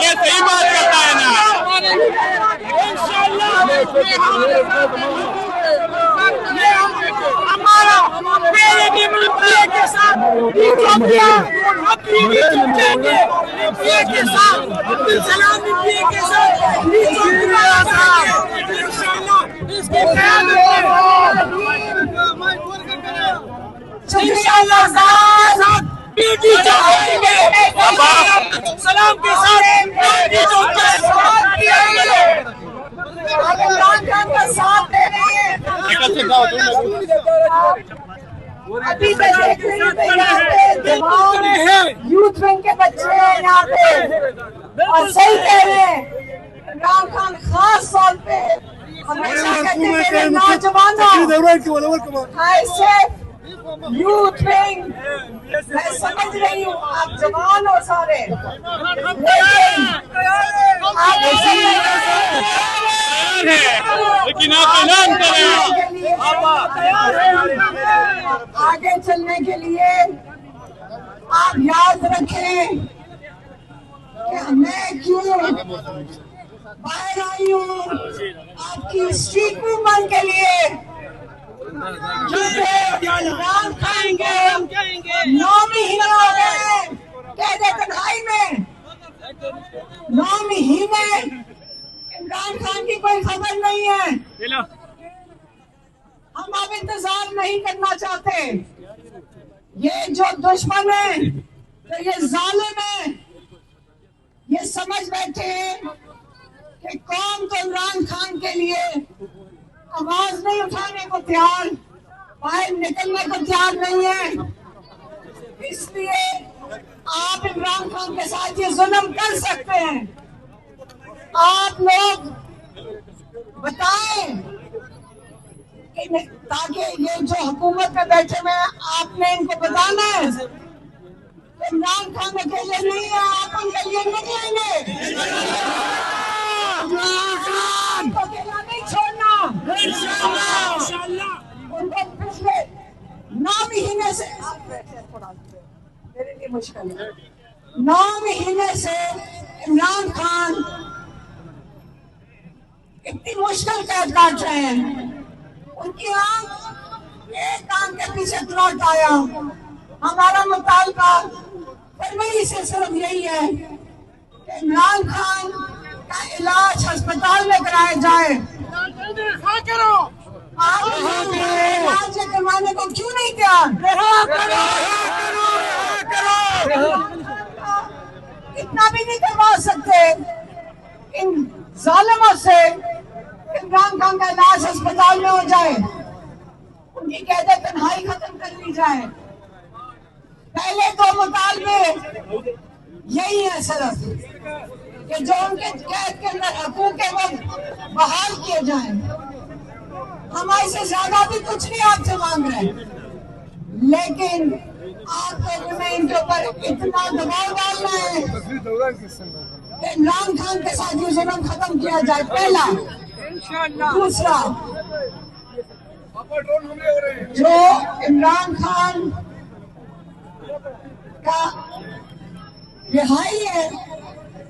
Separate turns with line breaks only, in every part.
ये सही बात करता है ना।
हमारा मेरे बीमारी के साथ के साथ सलाम के साथ इसके सलाम के साथ साथ दे रही है। अभी यूथ विंग के बच्चे हैं यहाँ पे और सही कह रहे हैं। इमरान खान खास तौर पे हमेशा कहते हैं नौजवानों ऐसे यूथ विंग, मैं समझ रही हूँ आप जवान हो सारे,
लेकिन आप ऐलान करें
आगे चलने के लिए आप याद रखें कि मैं क्यों बाहर आई हूँ आपकी स्ट्रीट मूवमेंट के लिए। इमरान खाएंगे 9 महीने हो गए कैद तन्हाई में, 9 महीने इमरान खान की कोई खबर नहीं है। हम अब इंतजार नहीं करना चाहते। ये जो दुश्मन है, तो ये जालिम है, ये समझ बैठे हैं कि कौम तो इमरान खान के लिए आवाज नहीं उठाने को तैयार, बाहर निकलने को तैयार नहीं है। इसलिए आप इमरान खान के साथ ये जुल्म कर सकते हैं। आप लोग बताएं ताकि ये जो हुकूमत में बैठे हुए हैं आपने इनको बताना है इमरान खान अकेले नहीं है, आप उनके लिए निकलेंगे। उनको अकेला नहीं छोड़ना। उनको पिछले 9 महीने से मेरे लिए मुश्किल है। 9 महीने से इमरान खान इतनी मुश्किल कैद काट रहे हैं, उनकी आंख एक आंख के पीछे लौट आया। हमारा मुतालबा फरवरी से सिर्फ यही है कि इमरान खान का इलाज अस्पताल में कराया जाए। इलाज करवाने को क्यों नहीं तैयार? इतना भी नहीं करवा सकते इन जालिमों से। इमरान खान का इलाज अस्पताल में हो जाए, उनकी कैद तन्हाई खत्म कर ली जाए। पहले तो मुतालबे यही है सिर्फ कि जो उनके कैद के अंदर हकूक है वो बहाल किए जाए। हम ऐसे ज्यादा भी कुछ नहीं आपसे मांग रहे, लेकिन आप लोगों ने इनके ऊपर इतना दबाव डालना है कि इमरान खान के साथ ये जुल्म खत्म किया जाए, पहला। दूसरा, जो इमरान खान का रिहाई है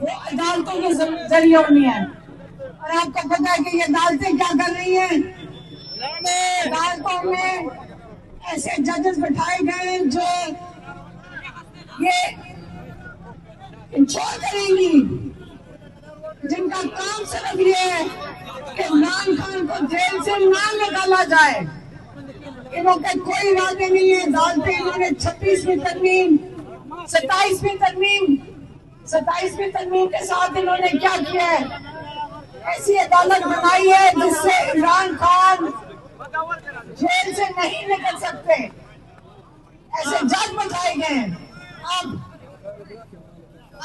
वो अदालतों के जरिए होनी है। और आपको पता है कि ये अदालतें क्या कर रही हैं? अदालतों में ऐसे जजेस बिठाए गए हैं जो ये इंश्योर करेंगी, जिनका काम सिर्फ ये है कि इमरान खान को जेल से ना निकाला जाए। इनके कोई इरादे नहीं है। अदालतें इन्होंने 26वीं तरमीम 27वीं तरमीम के साथ इन्होंने क्या किया है? ऐसी अदालत बनाई है जिससे इमरान खान जेल से नहीं निकल सकते। ऐसे जज बनाए गए। अब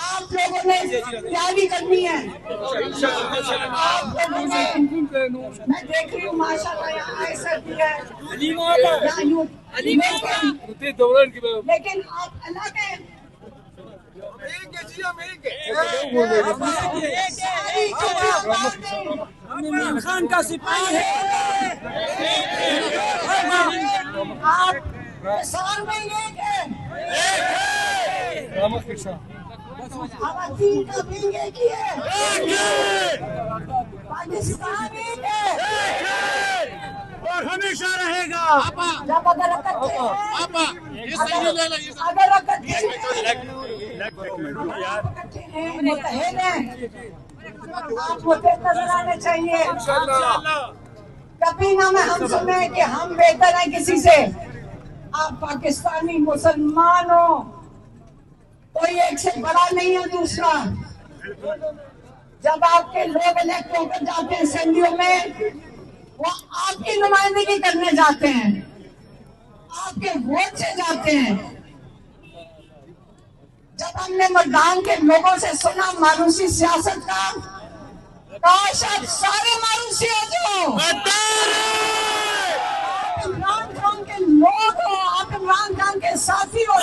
आप लोगों ने तैयारी करनी है। आप लोगों ने, मैं देख रही हूँ माशाल्लाह यहाँ ऐसा भी है, लेकिन आप अल्लाह के इमरान खान का सिपाही है। आप किसान में एक है, खातन का भी एक ही है, पाकिस्तान एक है
और हमेशा रहेगा।
जब अगर इकट्ठे हैं, मुतहद हैं, आप मुतहद नजर आने चाहिए। कभी ना मैं हम सुने कि हम बेहतर हैं किसी से। आप पाकिस्तानी मुसलमान हो, कोई एक से बड़ा नहीं है दूसरा। जब आपके लोग इलेक्ट होकर जाते हैं असेंबलियों में, वो आपकी नुमाइंदगी करने जाते हैं, आपके वोट से जाते हैं। जब हमने मैदान के लोगों से सुना मायूसी सियासत का, काश आप सारे मायूसी हो जाओ। इमरान खान के लोग हो, आप इमरान खान के साथी हो,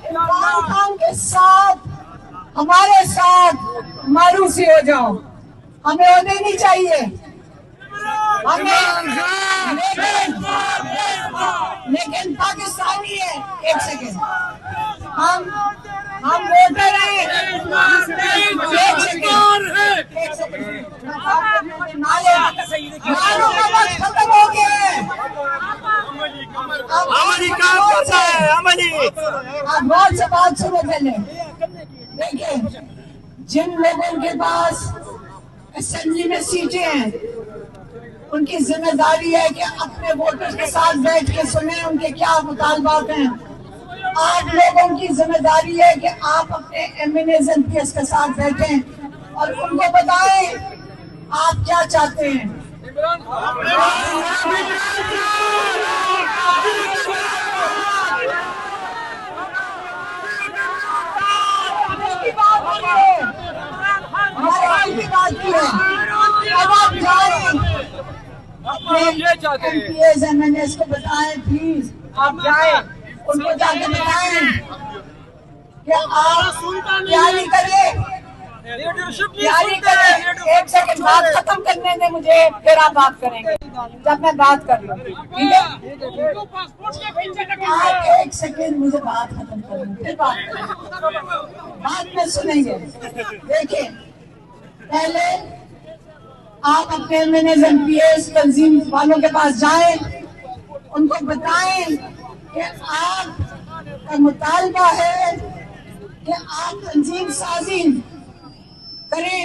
इमरान खान के साथ हमारे साथ मायूसी हो जाओ। हमें होने नहीं चाहिए, हमें लेकिन पाकिस्तानी है। एक सेकेंड, हम वोटर हैं। एक सेकेंड, खत्म हो गया। आप बहुत से बात सुनो पहले। देखिए, जिन लोगों के पास असेंबली में सीटें हैं, उनकी जिम्मेदारी है कि अपने वोटर्स के साथ बैठ के सुने उनके क्या मुतालबात हैं। आप लोगों की जिम्मेदारी है कि आप अपने MNAs MPs के साथ बैठें और उनको बताएं आप क्या चाहते हैं। की बात की है। अब आप जाएं अपने MPs MNAs को बताएं, प्लीज आप जाएं, उनको जाके बताएं कि आप तैयारी करें। एक सेकंड, बात खत्म करने दें मुझे, फिर आप बात करेंगे जब मैं बात कर लूँ, ठीक है? आप एक सेकंड मुझे बात खत्म करनी, फिर बात करेंगे, बात में सुनेंगे। देखिए, पहले आप अपने MNAs MPs तंजीम वालों के पास जाएं, उनको बताएं कि आपका मुतालबा है कि आप तंजीम साजी करें,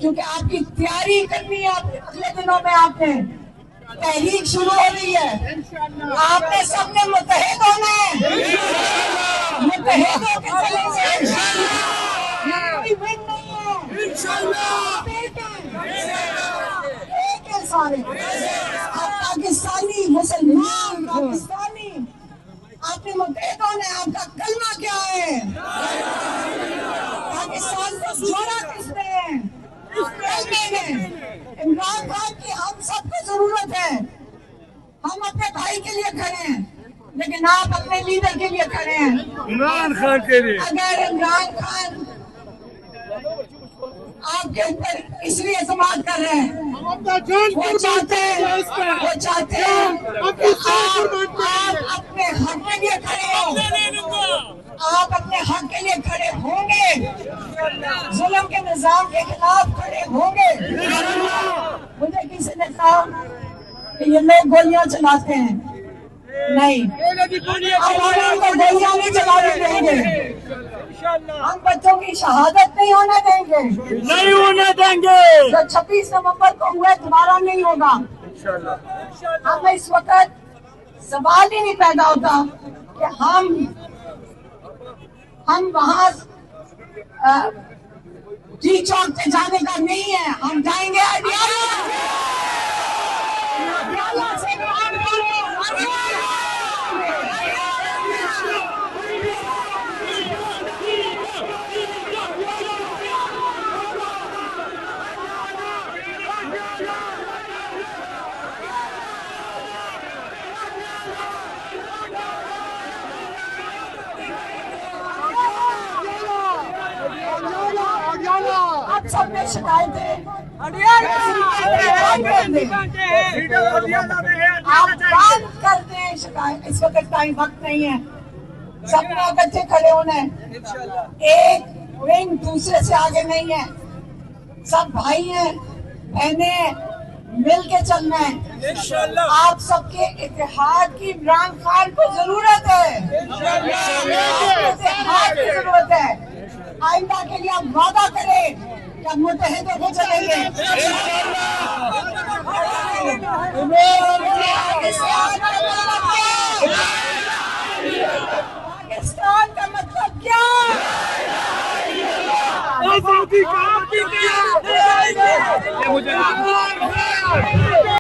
क्योंकि आपकी तैयारी करनी है। अगले दिनों में आपने तहरीक शुरू हो रही है, आपने सबने मुतहद होना है, मुतहद होकर चलेंगे। कोई विन नहीं है, एक है सारे। आप पाकिस्तानी मुसलमान पाकिस्तानी, आपने मुतहद होना है। आपका कलमा क्या है? पाकिस्तान को जोड़ा किसने? कलमे ने। इमरान खान की हम सबको जरूरत है। हम अपने भाई के लिए खड़े हैं, लेकिन आप अपने लीडर के लिए खड़े हैं,
इमरान खान के लिए।
अगर इमरान खान आपके ऊपर इसलिए एतमाद कर रहे हैं, वो चाहते हैं कि आप अपने हक के लिए खड़े हो। आप अपने हक के लिए खड़े होंगे, जुल्म के निजाम के खिलाफ खड़े होंगे। मुझे किसी ने कहा कि ये लोग गोलियां चलाते हैं, नहीं, अब हम उनको गोलियां नहीं चलाने देंगे। हम बच्चों की शहादत नहीं होने देंगे,
नहीं होने देंगे।
जो 26 नवंबर को हुआ दोबारा नहीं होगा। हम इस वक्त सवाल ही नहीं पैदा होता कि हम वहाँ डी चौक पे जाने का नहीं है। हम जाएंगे अडियाला से आप सबने शिकायतें आप बात कर दें शिकायत। इस वक्त टाइम वक्त नहीं है, सबने इकट्ठे खड़े होना है। एक विंग दूसरे से आगे नहीं है, सब भाई हैं, बहनें हैं, मिल के चलना है। आप सबके इत्तेहाद की इमरान खान को जरूरत है, इत्तेहाद की जरूरत है। आइंदा के लिए आप वादा करें कि आप मुत्तहिद होकर चलेंगे। पाकिस्तान का मतलब क्या?
आजादी का